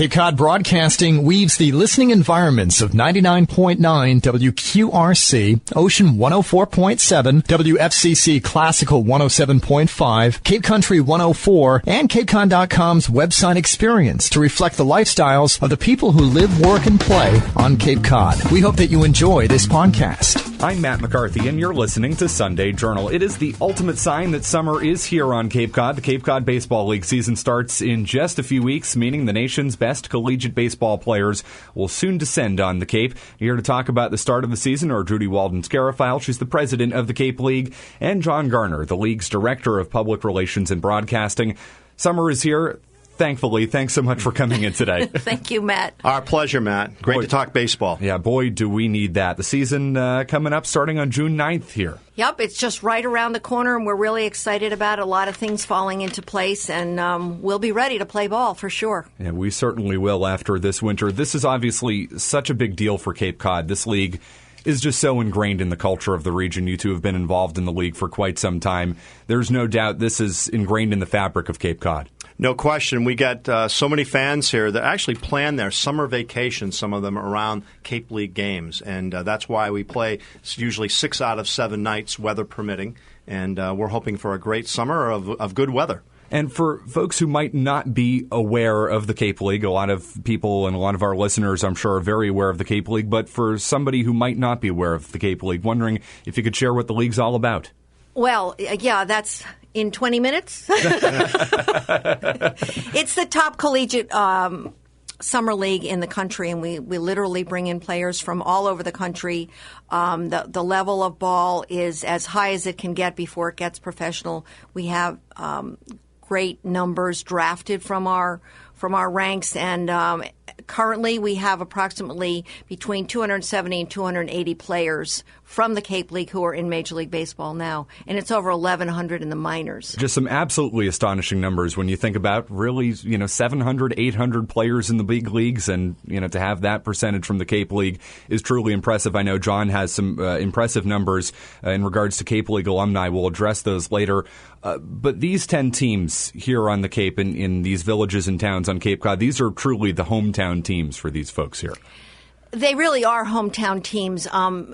Cape Cod Broadcasting weaves the listening environments of 99.9 WQRC, Ocean 104.7, WFCC Classical 107.5, Cape Country 104, and CapeCon.com's website experience to reflect the lifestyles of the people who live, work, and play on Cape Cod. We hope that you enjoy this podcast. I'm Matt McCarthy, and you're listening to Sunday Journal. It is the ultimate sign that summer is here on Cape Cod. The Cape Cod Baseball League season starts in just a few weeks, meaning the nation's best collegiate baseball players will soon descend on the Cape. Here to talk about the start of the season are Judy, Walden, Scarafile. She's the president of the Cape League, and John Garner, the league's director of public relations and broadcasting. Summer is here. Thankfully, thanks so much for coming in today. Thank you, Matt. Our pleasure, Matt. Great to talk baseball. Yeah, boy, do we need that. The season coming up starting on June 9th here. Yep, it's just right around the corner, and we're really excited about it. A lot of things falling into place, and we'll be ready to play ball for sure. Yeah, we certainly will after this winter. This is obviously such a big deal for Cape Cod. This league is just so ingrained in the culture of the region. You two have been involved in the league for quite some time. There's no doubt this is ingrained in the fabric of Cape Cod. No question. We got so many fans here that actually plan their summer vacation, some of them around Cape League games. And that's why we play usually 6 out of 7 nights, weather permitting. And we're hoping for a great summer of good weather. And for folks who might not be aware of the Cape League, a lot of people and a lot of our listeners, I'm sure, are very aware of the Cape League. But for somebody who might not be aware of the Cape League, wondering if you could share what the league's all about. Well, yeah, that's in 20 minutes. It's the top collegiate summer league in the country, and we literally bring in players from all over the country. The level of ball is as high as it can get before it gets professional. We have great numbers drafted from our ranks, and currently we have approximately between 270 and 280 players from the Cape League who are in Major League Baseball now, and it's over 1,100 in the minors. Just some absolutely astonishing numbers when you think about really, 700, 800 players in the big leagues, and, to have that percentage from the Cape League is truly impressive. I know John has some impressive numbers in regards to Cape League alumni. We'll address those later. But these 10 teams here on the Cape, in these villages and towns on Cape Cod, these are truly the hometown teams for these folks here. They really are hometown teams.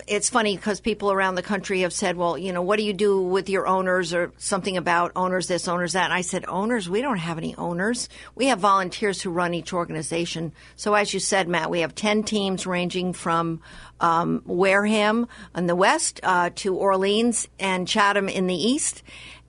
It's funny because people around the country have said, well, what do you do with your owners, or something about owners this, owners that? And I said, owners? We don't have any owners. We have volunteers who run each organization. So as you said, Matt, we have 10 teams ranging from Wareham in the west to Orleans and Chatham in the east.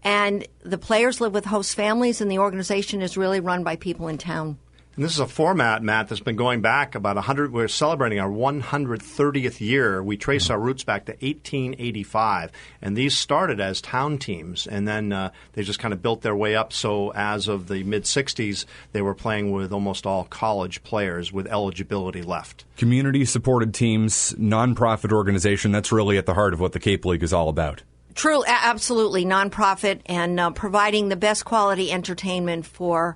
And the players live with host families, and the organization is really run by people in town. And this is a format, Matt, that's been going back about 100. We're celebrating our 130th year. We trace our roots back to 1885, and these started as town teams, and then they just kind of built their way up. So as of the mid-'60s, they were playing with almost all college players with eligibility left. Community-supported teams, nonprofit organization, that's really at the heart of what the Cape League is all about. True, absolutely. Nonprofit, and providing the best quality entertainment for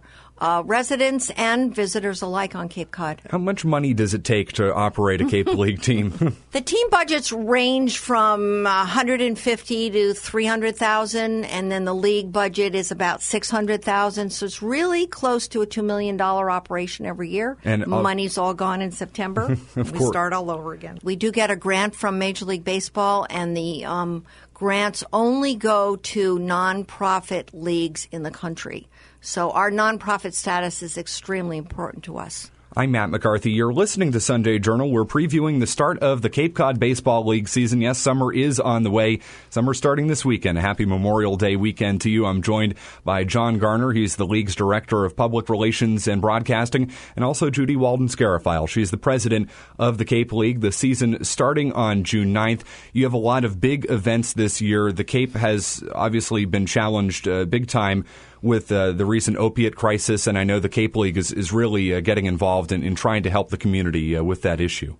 residents and visitors alike on Cape Cod. How much money does it take to operate a Cape League team? The team budgets range from $150,000 to $300,000, and then the league budget is about $600,000. So it's really close to a $2 million operation every year. And money's all gone in September. We start all over again. We do get a grant from Major League Baseball, and the grants only go to nonprofit leagues in the country. So our nonprofit status is extremely important to us. I'm Matt McCarthy. You're listening to Sunday Journal. We're previewing the start of the Cape Cod Baseball League season. Yes, summer is on the way. Summer starting this weekend. A happy Memorial Day weekend to you. I'm joined by John Garner. He's the league's director of public relations and broadcasting, and also Judy, Walden, Scarafile. She's the president of the Cape League. The season starting on June 9th. You have a lot of big events this year. The Cape has obviously been challenged big time with the recent opiate crisis, and I know the Cape League is really getting involved in trying to help the community with that issue.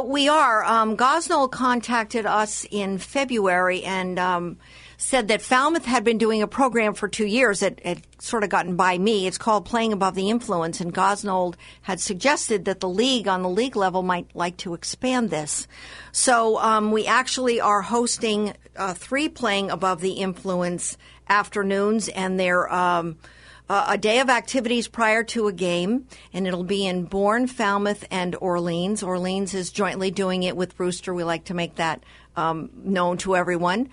We are. Gosnold contacted us in February and said that Falmouth had been doing a program for 2 years. It had sort of gotten by me. It's called Playing Above the Influence, and Gosnold had suggested that the league, on the league level, might like to expand this. So we actually are hosting 3 Playing Above the Influence afternoons, and they're a day of activities prior to a game, and it'll be in Bourne, Falmouth, and Orleans. Orleans is jointly doing it with Brewster. We like to make that known to everyone.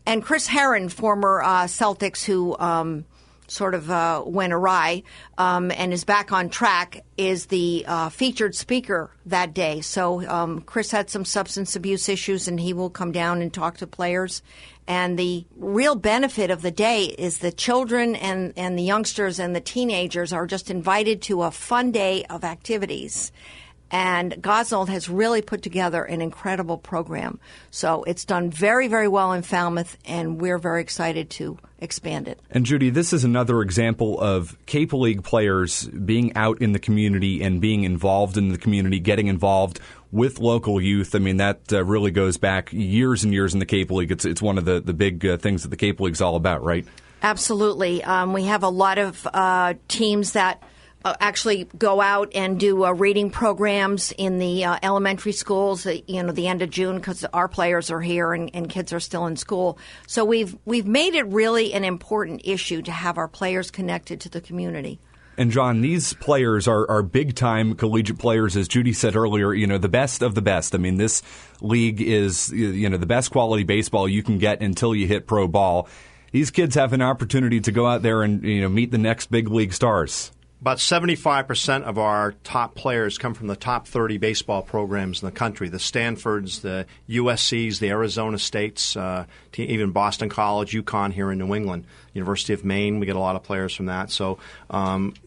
And Chris Herron, former Celtics, who sort of went awry and is back on track, is the featured speaker that day. So Chris had some substance abuse issues, and he will come down and talk to players. And the real benefit of the day is the children and the youngsters and the teenagers are just invited to a fun day of activities. And Gosnold has really put together an incredible program. So it's done very, very well in Falmouth, and we're very excited to expand it. And Judy, this is another example of Cape League players being out in the community and being involved in the community, getting involved with local youth. I mean, that really goes back years and years in the Cape League. It's one of the big things that the Cape League's all about, right? Absolutely. We have a lot of teams that actually go out and do reading programs in the elementary schools, the end of June, because our players are here and kids are still in school. So we've made it really an important issue to have our players connected to the community. And John, these players are big-time collegiate players, as Judy said earlier, the best of the best. I mean, this league is, the best quality baseball you can get until you hit pro ball. These kids have an opportunity to go out there and, meet the next big league stars. About 75% of our top players come from the top 30 baseball programs in the country, the Stanfords, the USCs, the Arizona States, even Boston College, UConn here in New England, University of Maine. We get a lot of players from that. So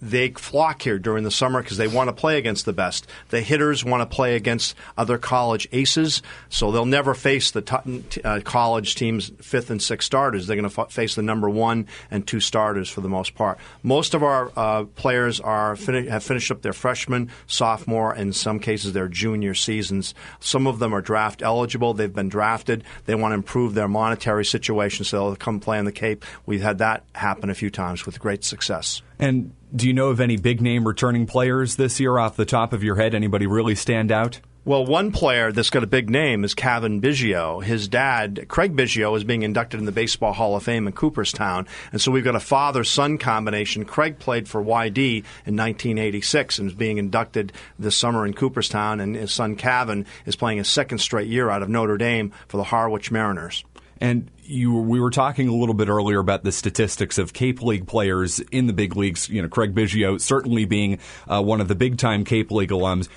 they flock here during the summer because they want to play against the best. The hitters want to play against other college aces, so they'll never face the college team's 5th and 6th starters. They're going to face the number 1 and 2 starters for the most part. Most of our players have finished up their freshman, sophomore, and in some cases their junior seasons. Some of them are draft eligible. They've been drafted. They want to improve their monetary situation, so they'll come play on the Cape. We've had that happen a few times with great success. And do you know of any big-name returning players this year off the top of your head? Anybody really stand out? Well, one player that's got a big name is Kevin Biggio. His dad, Craig Biggio, is being inducted in the Baseball Hall of Fame in Cooperstown. And so we've got a father-son combination. Craig played for YD in 1986 and is being inducted this summer in Cooperstown. And his son, Kevin, is playing his 2nd straight year out of Notre Dame for the Harwich Mariners. And we were talking a little bit earlier about the statistics of Cape League players in the big leagues. Craig Biggio certainly being one of the big-time Cape League alums.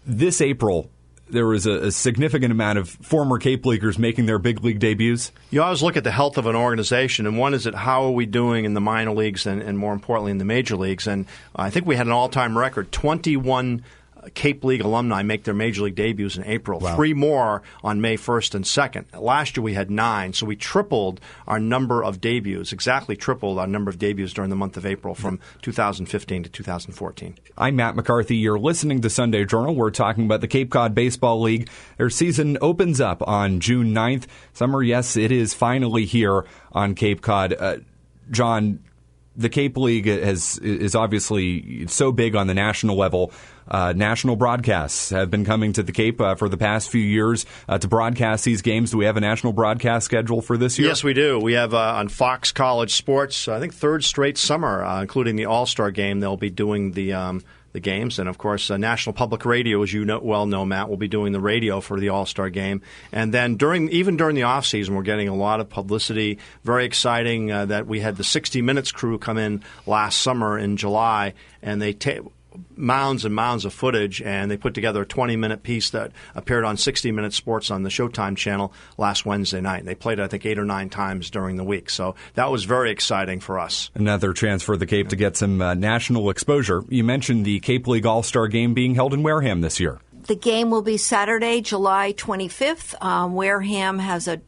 This April, there was a significant amount of former Cape Leaguers making their big league debuts. You always look at the health of an organization, and one is how are we doing in the minor leagues and more importantly in the major leagues. And I think we had an all-time record, 21 Cape League alumni make their major league debuts in April. Wow. 3 more on May 1st and 2nd. Last year we had 9, so we tripled our number of debuts, exactly tripled our number of debuts during the month of April from 2015 to 2014. I'm Matt McCarthy. You're listening to Sunday Journal. We're talking about the Cape Cod Baseball League. Their season opens up on June 9th. Summer, yes, it is finally here on Cape Cod. John, the Cape League is obviously so big on the national level. National broadcasts have been coming to the Cape for the past few years to broadcast these games. Do we have a national broadcast schedule for this year? Yes, we do. We have on Fox College Sports, I think 3rd straight summer, including the All-Star game. They'll be doing the games. And, of course, National Public Radio, as you well know, Matt, will be doing the radio for the All-Star game. And then even during the off-season, we're getting a lot of publicity. Very exciting that we had the 60 Minutes crew come in last summer in July, and they mounds and mounds of footage, and they put together a 20-minute piece that appeared on 60 Minutes Sports on the Showtime channel last Wednesday night. And they played it, I think, 8 or 9 times during the week. So that was very exciting for us. Another chance for the Cape to get some national exposure. You mentioned the Cape League All-Star Game being held in Wareham this year. The game will be Saturday, July 25th. Wareham has a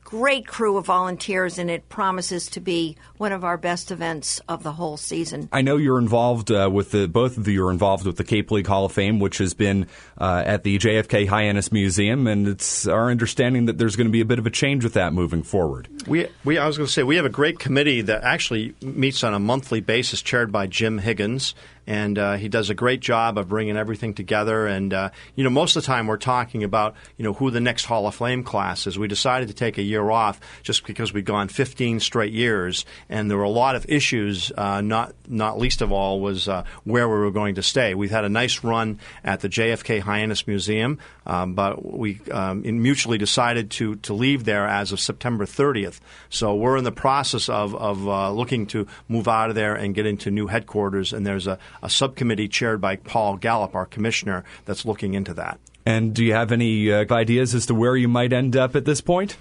great crew of volunteers, and it promises to be one of our best events of the whole season. I know you're involved both of you are involved with the Cape League Hall of Fame, which has been at the JFK Hyannis Museum, and it's our understanding that there's going to be a bit of a change with that moving forward. I was going to say, we have a great committee that actually meets on a monthly basis, chaired by Jim Higgins, and he does a great job of bringing everything together. And most of the time we're talking about who the next Hall of Fame class is. We decided to take a year off just because we'd gone 15 straight years, and there were a lot of issues. Not least of all was where we were going to stay. We've had a nice run at the JFK Hyannis Museum, but we mutually decided to leave there as of September 30th. So we're in the process of looking to move out of there and get into new headquarters, and there's a subcommittee chaired by Paul Gallup, our commissioner, that's looking into that. And do you have any ideas as to where you might end up at this point?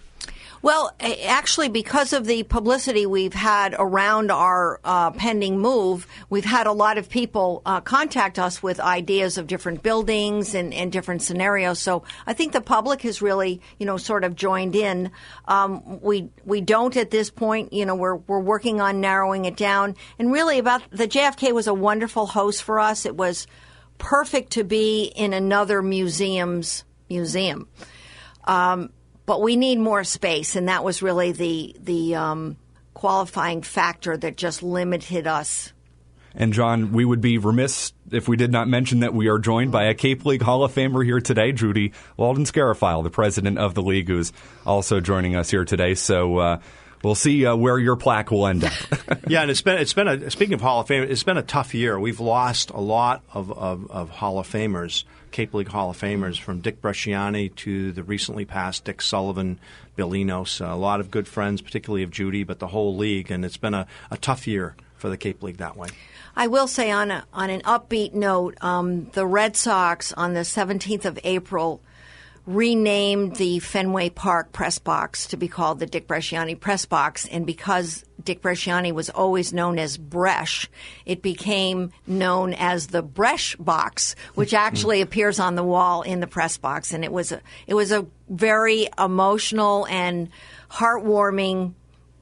Well, actually, because of the publicity we've had around our pending move, we've had a lot of people contact us with ideas of different buildings and different scenarios. So I think the public has really, sort of joined in. We don't at this point. We're working on narrowing it down. And really, about the JFK was a wonderful host for us. It was perfect to be in another museum. But we need more space, and that was really the qualifying factor that just limited us. And, John, we would be remiss if we did not mention that we are joined by a Cape League Hall of Famer here today, Judy, Walden Scarafile, the president of the league, who's also joining us here today. So we'll see where your plaque will end up. Yeah, and speaking of Hall of Fame, it's been a tough year. We've lost a lot of Hall of Famers, Cape League Hall of Famers, from Dick Bresciani to the recently passed Dick Sullivan, Bill Enos, a lot of good friends, particularly of Judy, but the whole league, and it's been a tough year for the Cape League that way. I will say on an upbeat note, the Red Sox on the 17th of April renamed the Fenway Park press box to be called the Dick Bresciani press box, and because Dick Bresciani was always known as Bresch, it became known as the Bresch box, which actually appears on the wall in the press box, and it was a very emotional and heartwarming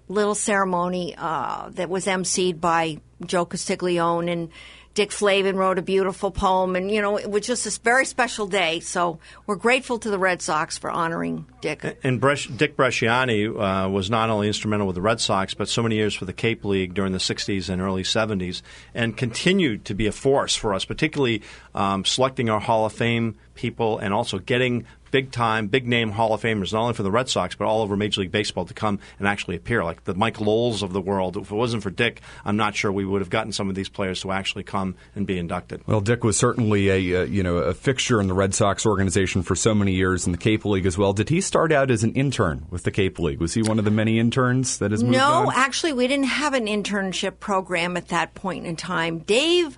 little ceremony that was emceed by Joe Castiglione, and Dick Flavin wrote a beautiful poem, and, it was just a very special day. So we're grateful to the Red Sox for honoring Dick. And Dick Bresciani was not only instrumental with the Red Sox, but so many years for the Cape League during the 60s and early 70s, and continued to be a force for us, particularly selecting our Hall of Fame people and also getting big-time, big-name Hall of Famers, not only for the Red Sox, but all over Major League Baseball to come and actually appear, like the Mike Lowells of the world. If it wasn't for Dick, I'm not sure we would have gotten some of these players to actually come and be inducted. Well, Dick was certainly a fixture in the Red Sox organization for so many years in the Cape League as well. Did he start out as an intern with the Cape League? Was he one of the many interns that has moved on? No, actually, we didn't have an internship program at that point in time. Dave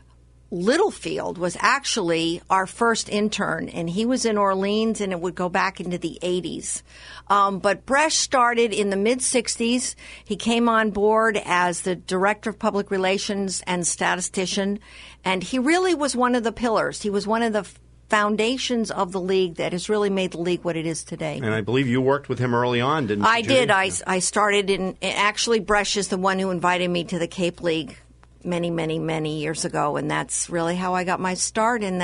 Littlefield was actually our first intern, and he was in Orleans, and it would go back into the 80s. But Bresch started in the mid-60s. He came on board as the Director of Public Relations and statistician, and he really was one of the pillars. He was one of the foundations of the league that has really made the league what it is today. And I believe you worked with him early on, didn't you, I Judy? did. I started in – actually, Bresch is the one who invited me to the Cape League many, many, many years ago, and that's really how I got my start, and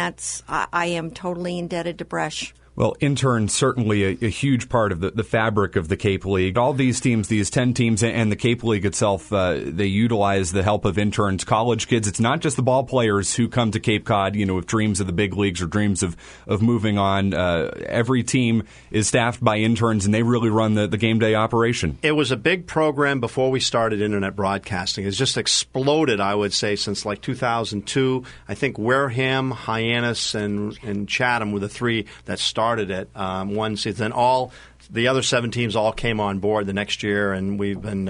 I am totally indebted to Bresch. Well, interns certainly a huge part of the fabric of the Cape League. All these teams, these 10 teams, and the Cape League itself, they utilize the help of interns, college kids. It's not just the ball players who come to Cape Cod, with dreams of the big leagues or dreams of moving on. Every team is staffed by interns, and they really run the game day operation. It was a big program before we started internet broadcasting. It's just exploded, I would say, since like 2002. I think Wareham, Hyannis, and Chatham were the three that started it one season. All the other 7 teams all came on board the next year, and we've been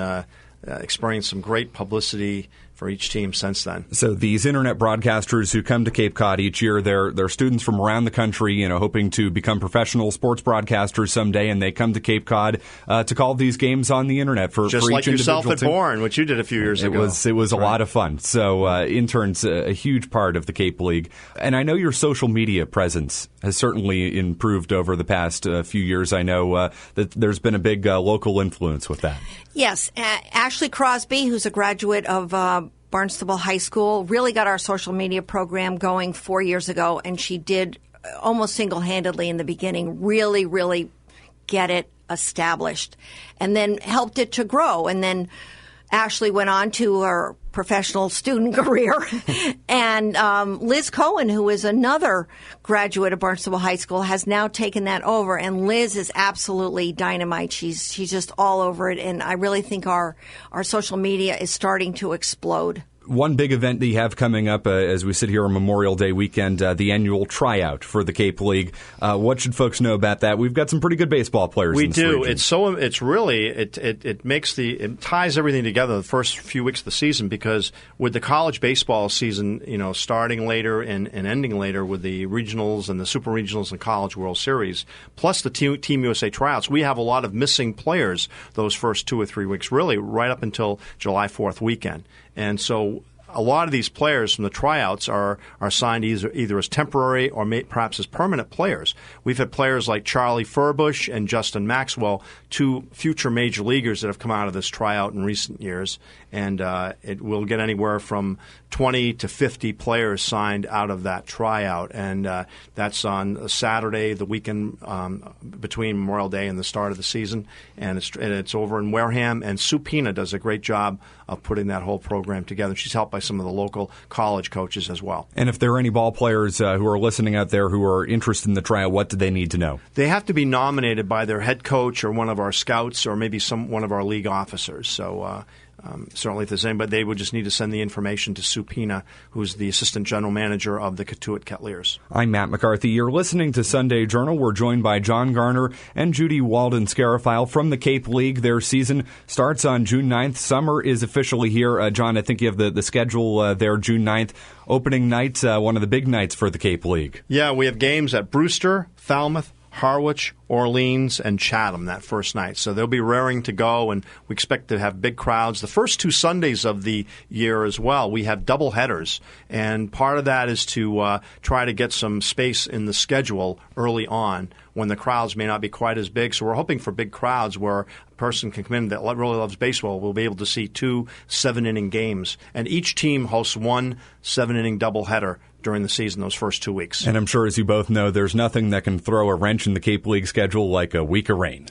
experiencing some great publicity for each team since then. So these internet broadcasters who come to Cape Cod each year, they're students from around the country, hoping to become professional sports broadcasters someday, and they come to Cape Cod to call these games on the internet for just for like each yourself at team. Bourne, which you did a few years ago. It was a lot of fun. So interns, a huge part of the Cape League, and I know your social media presence has certainly improved over the past few years. I know that there's been a big local influence with that. Yes, Ashley Crosby, who's a graduate of Barnstable High School, really got our social media program going 4 years ago, and she did almost single-handedly in the beginning really, really get it established, and then helped it to grow. And then Ashley went on to her professional student career. And Liz Cohen, who is another graduate of Barnstable High School, has now taken that over. And Liz is absolutely dynamite. She's just all over it. And I really think our social media is starting to explode. One big event that you have coming up as we sit here on Memorial Day weekend, the annual tryout for the Cape League. What should folks know about that? We've got some pretty good baseball players. We in this do. region. It ties everything together the first few weeks of the season, because with the college baseball season, starting later and ending later with the regionals and the super regionals and college World Series, plus the Team USA tryouts, we have a lot of missing players those first 2 or 3 weeks, really right up until July 4th weekend. And so a lot of these players from the tryouts are signed either as temporary or perhaps as permanent players. We've had players like Charlie Furbush and Justin Maxwell, 2 future major leaguers that have come out of this tryout in recent years. And it will get anywhere from 20 to 50 players signed out of that tryout. And that's on Saturday, the weekend between Memorial Day and the start of the season. And it's over in Wareham. And Sue Pina does a great job of putting that whole program together. She's helped by some of the local college coaches as well. And if there are any ball players who are listening out there who are interested in the tryout, what do they need to know? They have to be nominated by their head coach or one of our scouts or maybe one of our league officers. So certainly if there's anybody, they would just need to send the information to Sue Pina, who's the assistant general manager of the Cotuit Kettleers. I'm Matt McCarthy. You're listening to Sunday Journal. We're joined by John Garner and Judy Walden Scarafile from the Cape League. Their season starts on June 9th. Summer is officially here. John, I think you have the schedule there, June 9th. Opening night, one of the big nights for the Cape League. Yeah, we have games at Brewster, Falmouth, Harwich, Orleans, and Chatham that first night. So they'll be raring to go, and we expect to have big crowds. The first 2 Sundays of the year as well, we have double headers, and part of that is to try to get some space in the schedule early on when the crowds may not be quite as big. So we're hoping for big crowds where a person can come in that really loves baseball will be able to see 2 7-inning games. And each team hosts 1 7-inning doubleheader during the season, those first 2 weeks. And I'm sure, as you both know, there's nothing that can throw a wrench in the Cape League schedule like a week of rain.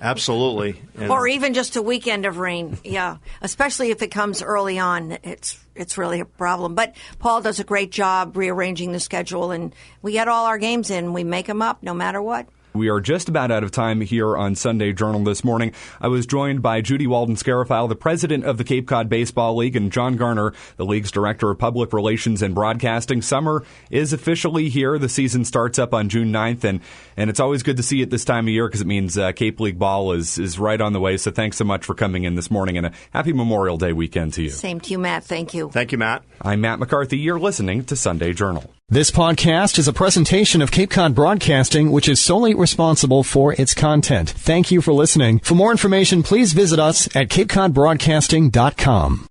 Absolutely. Or even just a weekend of rain, yeah. Especially if it comes early on, it's really a problem. But Paul does a great job rearranging the schedule, and we get all our games in. We make them up no matter what. We are just about out of time here on Sunday Journal this morning. I was joined by Judy Walden Scarafile, the president of the Cape Cod Baseball League, and John Garner, the league's director of public relations and broadcasting. Summer is officially here. The season starts up on June 9th, and it's always good to see it this time of year because it means Cape League ball is right on the way. So thanks so much for coming in this morning, and a happy Memorial Day weekend to you. Same to you, Matt. Thank you. Thank you, Matt. I'm Matt McCarthy. You're listening to Sunday Journal. This podcast is a presentation of Cape Cod Broadcasting, which is solely responsible for its content. Thank you for listening. For more information, please visit us at capecodbroadcasting.com.